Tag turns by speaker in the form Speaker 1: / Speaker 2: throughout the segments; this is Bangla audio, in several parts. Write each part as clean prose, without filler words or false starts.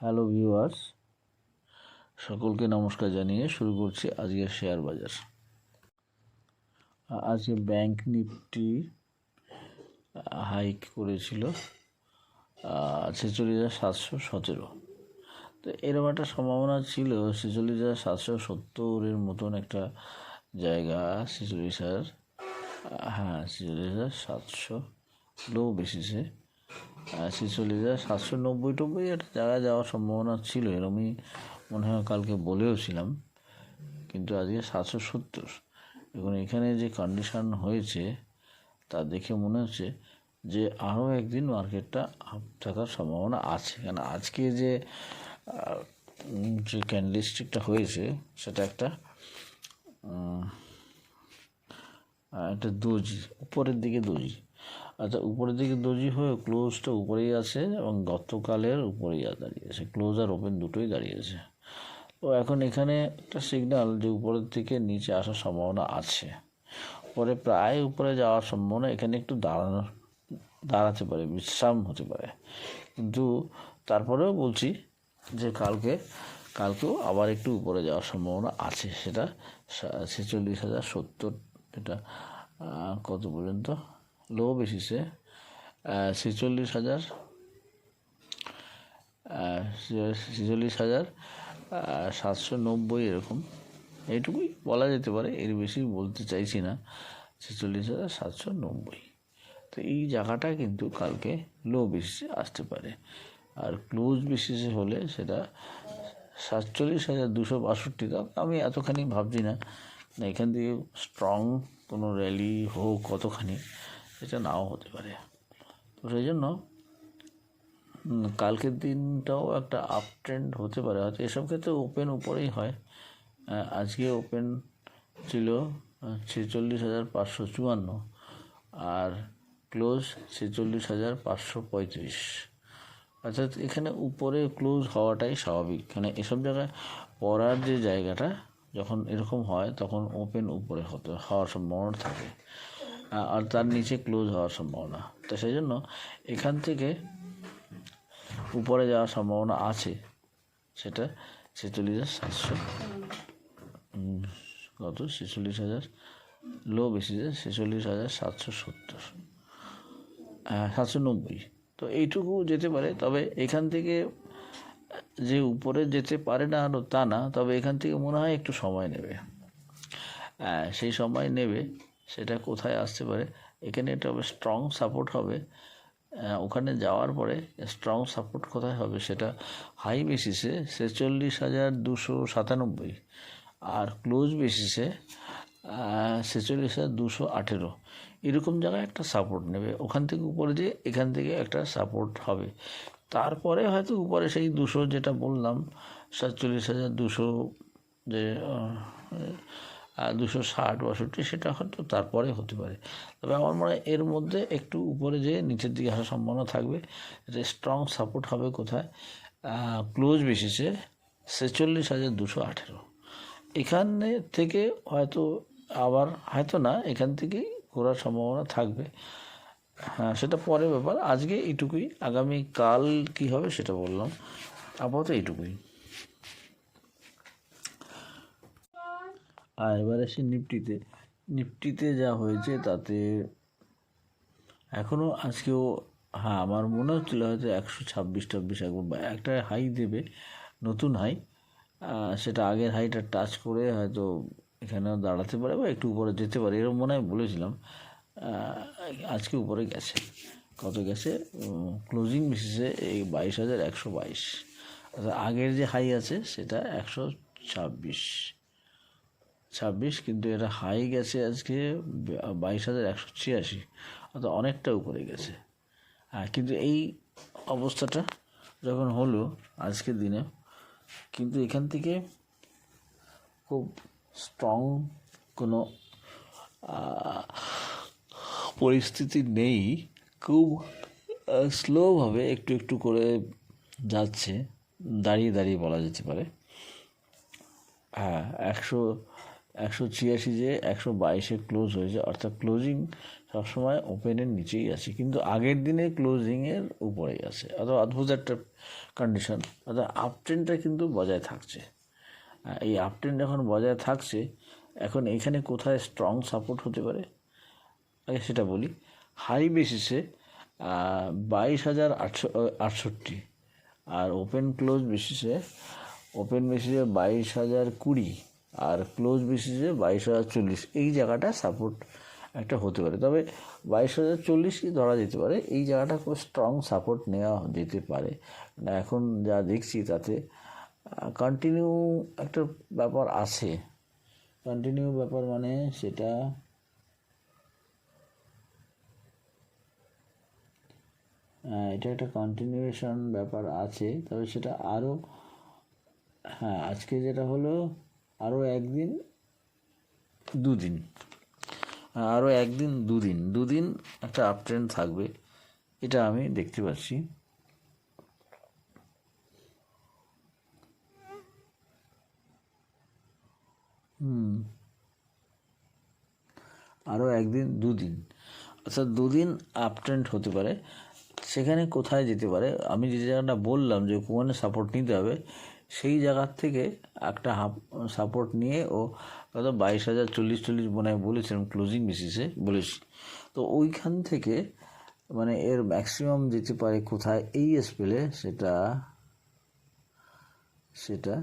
Speaker 1: হ্যালো ভিউয়ার্স, সকলকে নমস্কার জানিয়ে শুরু করছি আজকের শেয়ার বাজার। আজকে ব্যাংক নিফটি হাইক করেছিল 46,717। তো এরকম একটা সম্ভাবনা ছিল 46,770-এর মতন একটা জায়গা। 46,000, হ্যাঁ 46,700 লো বেসিসে 46,790-90 একটা জায়গায় যাওয়ার সম্ভাবনা ছিল, এরমই মনে হয় কালকে বলেও ছিলাম। কিন্তু আজকে 770। এখন এখানে যে কন্ডিশন হয়েছে তা দেখে মনে হচ্ছে যে আরও একদিন মার্কেটটা আপ থাকার সম্ভাবনা আছে। কেন আজকে যে ক্যান্ডেলস্টিকটা হয়েছে সেটা একটা দোজি, উপরের দিকে দোজি। আচ্ছা, উপরের দিকে দোজি হয়ে ক্লোজটা উপরেই আছে এবং গতকালের উপরেই দাঁড়িয়েছে, ক্লোজ আর ওপেন দুটোই দাঁড়িয়েছে। তো এখন এখানে একটা সিগন্যাল যে উপরের থেকে নিচে আসার সম্ভাবনা আছে, পরে প্রায় উপরে যাওয়ার সম্ভাবনা, এখানে একটু দাঁড়াতে পারে, বিশ্রাম হতে পারে। কিন্তু তারপরেও বলছি যে কালকেও আবার একটু উপরে যাওয়ার সম্ভাবনা আছে। সেটা 46,070, এটা কত পর্যন্ত লো বেসিসে 46,790 এরকম, এইটুকুই বলা যেতে পারে, এর বেশি বলতে চাইছি না। 46,790। তো এই জায়গাটা কিন্তু কালকে লো বেসিসে আসতে পারে, আর ক্লোজ বেসিসে হলে সেটা 47,262। আমি এতখানি ভাবছি না, এখান থেকে স্ট্রং কোনো র্যালি হোক কতখানি, এটা নাও হতে পারে। তো সেই জন্য কালকের দিনটাও একটা আপ ট্রেন্ড হতে পারে। হয়তো এসব ক্ষেত্রে ওপেন উপরেই হয়। আজকে ওপেন ছিল 46,554 আর ক্লোজ 46,535। অর্থাৎ এখানে উপরে ক্লোজ হওয়াটাই স্বাভাবিক। মানে এসব জায়গায় পড়ার যে জায়গাটা যখন এরকম হয় তখন ওপেন উপরে হওয়ার সম্ভাবনা থাকে, আর তার নিচে ক্লোজ হওয়ার সম্ভাবনা। তো সেই জন্য এখান থেকে উপরে যাওয়ার সম্ভাবনা আছে, সেটা 46,700, কত 46,000 লো বেসিসে 46,770, 790। তো এইটুকু যেতে পারে। তবে এখান থেকে যে উপরে যেতে পারে না আরও তা না, তবে এখান থেকে মনে হয় একটু সময় নেবে। সেই সময় নেবে, সেটা কোথায় আসতে পারে, এখানে এটা স্ট্রং সাপোর্ট হবে। ওখানে যাওয়ার পরে স্ট্রং সাপোর্ট কোথায় হবে, সেটা হাই বেসিসে 46,297 আর ক্লোজ বেসিসে 46,218। এরকম জায়গায় একটা সাপোর্ট নেবে। ওখান থেকে উপরে যে এখান থেকে একটা সাপোর্ট হবে, তারপরে হয়তো উপরে সেই 200 যেটা বললাম 47,200, যে 260-62, সেটা হয়তো তারপরে হতে পারে। তবে আমার মনে হয় এর মধ্যে একটু উপরে যেয়ে নিচের দিকে আসার সম্ভাবনা থাকবে। এটা স্ট্রং সাপোর্ট হবে কোথায়, ক্লোজ বেসিসে 46,218। এখানে থেকে হয়তো আবার হয়তো না, এখান থেকেই ঘোরার সম্ভাবনা থাকবে। হ্যাঁ, সেটা পরের ব্যাপার। আজকে এইটুকুই, আগামী কাল কী হবে সেটা বললাম, আপাতত এইটুকুই। আর এবার আসি নিফটিতে যা হয়েছে তাতে এখনও আজকেও, হ্যাঁ আমার মনে হচ্ছিল হয়তো 126-26 একবার একটা হাই দেবে, নতুন হাই। সেটা আগের হাইটা টাচ করে হয়তো এখানেও দাঁড়াতে পারে বা একটু উপরে যেতে পারে, এরকম মনে হয় বলেছিলাম। আজকে উপরে গেছে, কত গেছে, ক্লোজিং বেসিসে এই 22,122। অর্থাৎ আগের যে হাই আছে সেটা 126, কিন্তু এটা হাই গেছে আজকে 22,186, অর্থাৎ অনেকটা উপরে গেছে। কিন্তু এই অবস্থাটা যখন হলো আজকের দিনে, কিন্তু এখান থেকে খুব স্ট্রং কোনো পরিস্থিতি নেই, খুব স্লোভাবে একটু একটু করে যাচ্ছে, দাঁড়িয়ে দাঁড়িয়ে বলা যেতে পারে। 100 186 যে 122-এ ক্লোজ হয়েছে, অর্থাৎ ক্লোজিং সবসময় ওপেনের নিচেই আছে, কিন্তু আগের দিনে ক্লোজিংয়ের উপরেই আছে। অর্থাৎ অদ্ভুত একটা কন্ডিশন, অর্থাৎ আপ ট্রেন্ডটা কিন্তু বজায় থাকছে। এই আপ ট্রেন্ড যখন বজায় থাকছে, এখন এখানে কোথায় স্ট্রং সাপোর্ট হতে পারে আগে সেটা বলি। হাই বেসিসে 22,868, আর ওপেন বেসিসে 22,020, আর ক্লোজ বেসিসে 22,040। এই জায়গাটা সাপোর্ট একটা হতে পারে, তবে 22,040 ধরা যেতে পারে। এই জায়গাটা খুব স্ট্রং সাপোর্ট নেওয়া যেতে পারে না। এখন যা দেখছি তাতে কন্টিনিউ একটা ব্যাপার আছে। কন্টিনিউ ব্যাপার মানে সেটা এটা একটা কন্টিনিউয়েশন ব্যাপার আছে, তবে সেটা আরও, হ্যাঁ আজকে যেটা হলো আরও একদিন দুদিন, আরও একদিন দুদিন একটা আপ ট্রেন্ড থাকবে, এটা আমি দেখতে পাচ্ছি। আরও একদিন দুদিন, অর্থাৎ দুদিন আপ ট্রেন্ড হতে পারে। সেখানে কোথায় যেতে পারে, আমি যে জায়গাটা বললাম যে কোনে সাপোর্ট নিতে হবে, সেই জায়গার থেকে একটা সাপোর্ট নিয়ে ও কত 22,040 মনে হয় বলেছিলাম, ক্লোজিং বেসিসে বলেছি। তো ওইখান থেকে মানে এর ম্যাক্সিমাম যেতে পারে কোথায় এই স্পেলে, সেটা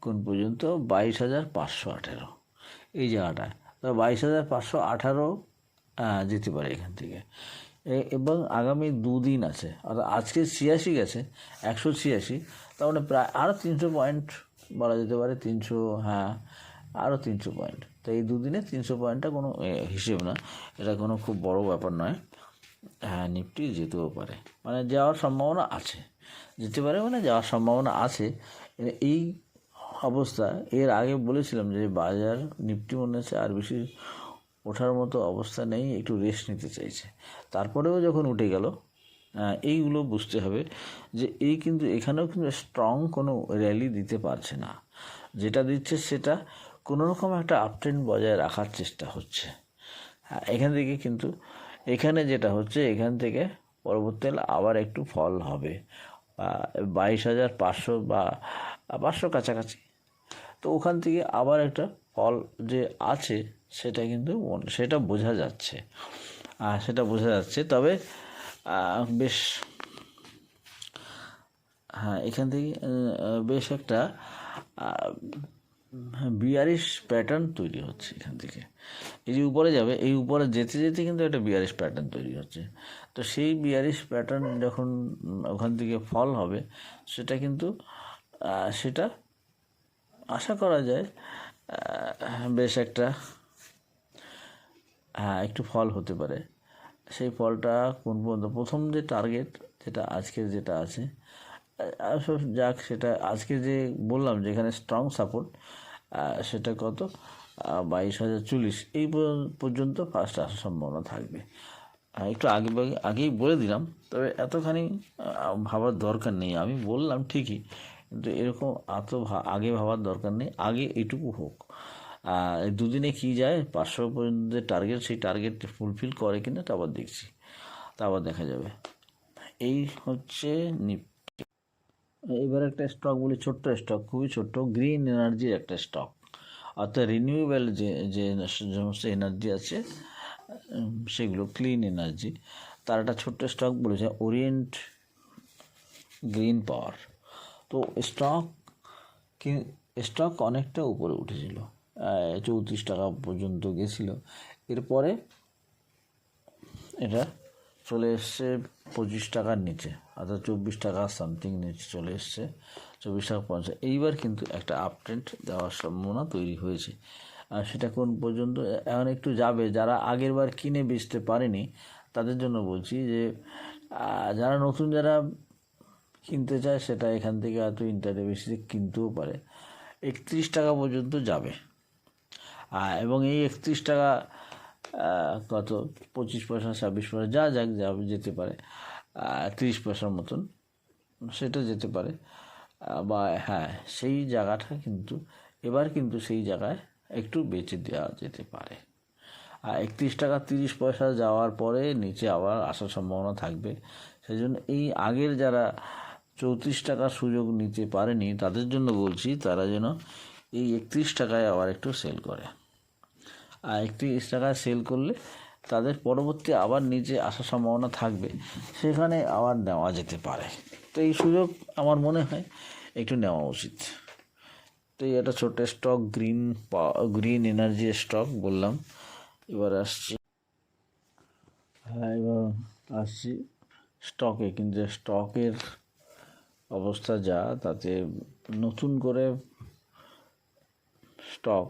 Speaker 1: কোন পর্যন্ত 22,518 এই জায়গাটায়। তো 22,518 যেতে পারে এখান থেকে। এবং আগামী দুদিন আছে, অর্থাৎ আজকে 86 গেছে, 186, তার মানে প্রায় আরও 300 পয়েন্ট বলা যেতে পারে। 300, হ্যাঁ আরও 300 পয়েন্ট। তো এই দুদিনে 300 পয়েন্টটা কোনো হিসেব না, এটা কোনো খুব বড় ব্যাপার নয়। হ্যাঁ নিফটি যেতেও পারে, মানে যাওয়ার সম্ভাবনা আছে, যেতে পারে মানে যাওয়ার সম্ভাবনা আছে। এই অবস্থা এর আগে বলেছিলাম যে বাজার নিফটি মনে হচ্ছে আর বেশি ওঠার মতো অবস্থা নেই, একটু রেস্ট নিতে চাইছে। তারপরেও যখন উঠে গেল, এইগুলো বুঝতে হবে যে এই কিন্তু এখানেও কিন্তু স্ট্রং কোনো র্যালি দিতে পারছে না। যেটা দিচ্ছে সেটা কোনো রকম একটা আপট্রেন্ড বজায় রাখার চেষ্টা হচ্ছে। এখান থেকে কিন্তু এখানে যেটা হচ্ছে, এখান থেকে পরবর্তীকালে আবার একটু ফল হবে 22,500 বা 500 কাছাকাছি। তো ওখান থেকে আবার একটা ফল যে আছে সেটা কিন্তু সেটা বোঝা যাচ্ছে, তবে বেশ, হ্যাঁ এখান থেকে বেশ একটা বিয়ারিশ প্যাটার্ন তৈরি হচ্ছে এখান থেকে। এই যে উপরে যাবে, এই উপরে যেতে যেতে কিন্তু একটা বিয়ারিশ প্যাটার্ন তৈরি হচ্ছে। তো সেই বিয়ারিশ প্যাটার্ন যখন ওখান থেকে ফল হবে, সেটা কিন্তু সেটা আশা করা যায় বেশ একটা একটু ফল হতে পারে। সেই ফলটা কোন পর্যন্ত, প্রথম যে টার্গেট যেটা আজকের যেটা আছে, যাক সেটা আজকে যে বললাম যে এখানে স্ট্রং সাপোর্ট, সেটা কত 22,040 এই পর্যন্ত ফার্স্ট আসার সম্ভাবনা থাকবে। একটু আগেই বলে দিলাম, তবে এতখানি ভাবার দরকার নেই। আমি বললাম ঠিকই, কিন্তু এরকম এত আগে ভাবার দরকার নেই, আগে এটুকু হোক। দুদিনে কি যায় 500 পর্যন্ত টার্গেট, সেই টার্গেট ফুলফিল করে কিনা তা আবার দেখছি, তা আবার দেখা যাবে। এই হচ্ছে নিফটি। এবার একটা স্টক বলি, ছোট্ট স্টক, খুবই ছোট্ট, গ্রিন এনার্জির একটা স্টক, অর্থাৎ রিনিউয়েবল যে সমস্ত এনার্জি আছে সেগুলো, ক্লিন এনার্জি, তার একটা ছোট্ট স্টক বলেছে ওরিয়েন্ট গ্রিন পাওয়ার। তো স্টক অনেকটা উপরে উঠেছিল, 34 টাকা পর্যন্ত গেছিল। এরপরে এটা চলে এসছে 25 টাকার নিচে, অর্থাৎ 24 টাকা সামথিং নিচে চলে এসছে, 24 টাকা 50। এইবার কিন্তু একটা আপ ট্রেন্ড দেওয়ার সম্ভাবনা তৈরি হয়েছে। আর সেটা কোন পর্যন্ত এখন একটু যাবে, যারা আগের বার কিনে বেচতে পারেনি তাদের জন্য বলছি যে যারা নতুন যারা কিনতে চায়, সেটা এখান থেকে হয়তো ইন্টারডে বেসিসে কিনতেও পারে। 31 টাকা পর্যন্ত যাবে, এবং এই 31 টাকা কত 25 পয়সা 26 পয়সা যা যেতে পারে, 30 পয়সার মতন সেটা যেতে পারে। বা হ্যাঁ সেই জায়গাটা কিন্তু এবার কিন্তু সেই জায়গায় একটু বেচে দেওয়া যেতে পারে। আর 31 টাকা 30 পয়সা যাওয়ার পরে নিচে আবার আসার সম্ভাবনা থাকবে। সেই জন্য এই আগের যারা 34 টাকার সুযোগ নিতে পারেনি তাদের জন্য বলছি, তারা যেন এই 31 টাকায় আবার একটু সেল করে। আর 31 টাকায় সেল করলে তাদের পরবর্তী আবার নিচে আসার সম্ভাবনা থাকবে, সেখানে আবার নেওয়া যেতে পারে। তো এই সুযোগ আমার মনে হয় একটু নেওয়া উচিত। তো এই একটা ছোট্ট স্টক গ্রিন এনার্জি স্টক বললাম। এবার আসছি স্টকে। কিন্তু স্টকের অবস্থা যা, তাতে নতুন করে স্টক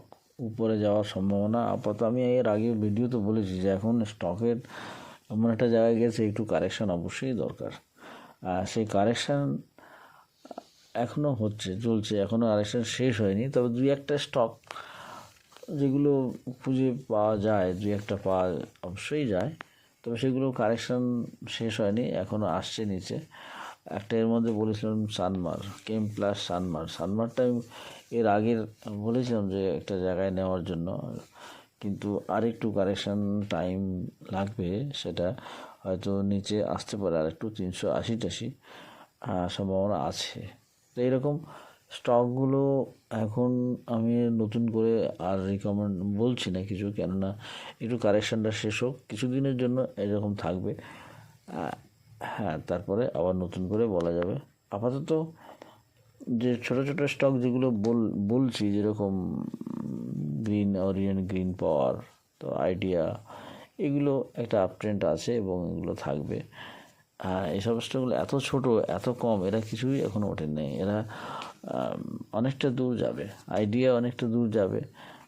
Speaker 1: উপরে যাওয়ার সম্ভাবনা আপাতত, আমি এর আগে ভিডিওতে বলেছি যে এখন স্টকের এমন একটা জায়গায় গেছে একটু কারেকশান অবশ্যই দরকার। সেই কারেকশান এখনও চলছে, এখনও কারেকশান শেষ হয়নি। তবে দুই একটা স্টক যেগুলো খুঁজে পাওয়া যায়, দুই একটা পাওয়া অবশ্যই যায়, তবে সেগুলো কারেকশান শেষ হয়নি, এখনও আসছে নিচে। একটা এর মধ্যে বলেছিলাম সানমার, কেমপ্লাস সানমারটা আমি এর আগের বলেছিলাম যে একটা জায়গায় নেওয়ার জন্য, কিন্তু আরেকটু কারেকশান টাইম লাগবে, সেটা হয়তো নিচে আসতে পারে আরেকটু 380 সম্ভাবনা আছে। তো এইরকম স্টকগুলো এখন আমি নতুন করে আর রিকমেন্ড বলছি না কিছু, কেননা একটু কারেকশানটা শেষ হোক, কিছুদিনের জন্য এরকম থাকবে। হ্যাঁ, তারপরে আবার নতুন করে বলা যাবে। আপাতত যে ছোট ছোট স্টক যেগুলো বলছি, যেরকম গ্রিন অরিয়েন্ট, গ্রিন পাওয়ার, তো আইডিয়া, এগুলো একটা আপট্রেন্ড আছে এবং এগুলো থাকবে। এইসব স্টকগুলো এত ছোট, এত কম, এরা কিছুই এখনও ওঠেন নেই। এরা অনেকটা দূর যাবে, আইডিয়া অনেকটা দূর যাবে,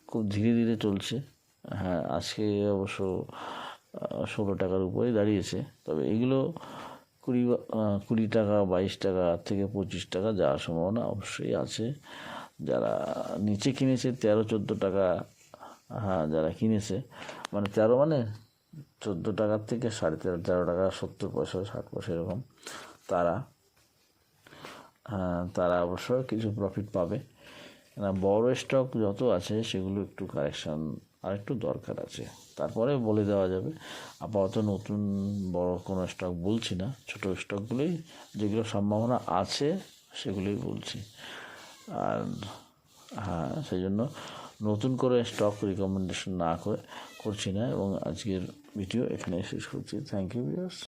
Speaker 1: খুব ধীরে ধীরে চলছে। হ্যাঁ, আজকে অবশ্য 16 টাকার উপরেই দাঁড়িয়েছে। তবে এগুলো 20 টাকা 22 টাকা থেকে 25 টাকা যাওয়ার সম্ভাবনা অবশ্যই আছে। যারা নিচে কিনেছে 13-14 টাকা, যারা কিনেছে, মানে 14 টাকার থেকে 13.5-13 টাকা 70 পয়সা 60 পয়সা এরকম, তারা অবশ্য কিছু প্রফিট পাবে। বড় স্টক যত আছে সেগুলো একটু কারেকশান আর একটু দরকার আছে, তারপরে বলে দেওয়া যাবে। আপাতত নতুন বড় কোনো স্টক বলছি না, ছোটো স্টকগুলোই যেগুলো সম্ভাবনা আছে সেগুলোই বলছি। আর সেই জন্য নতুন করে স্টক রিকমেন্ডেশন করছি না, এবং আজকের ভিডিও এখানে শেষ করছি। Thank you viewers.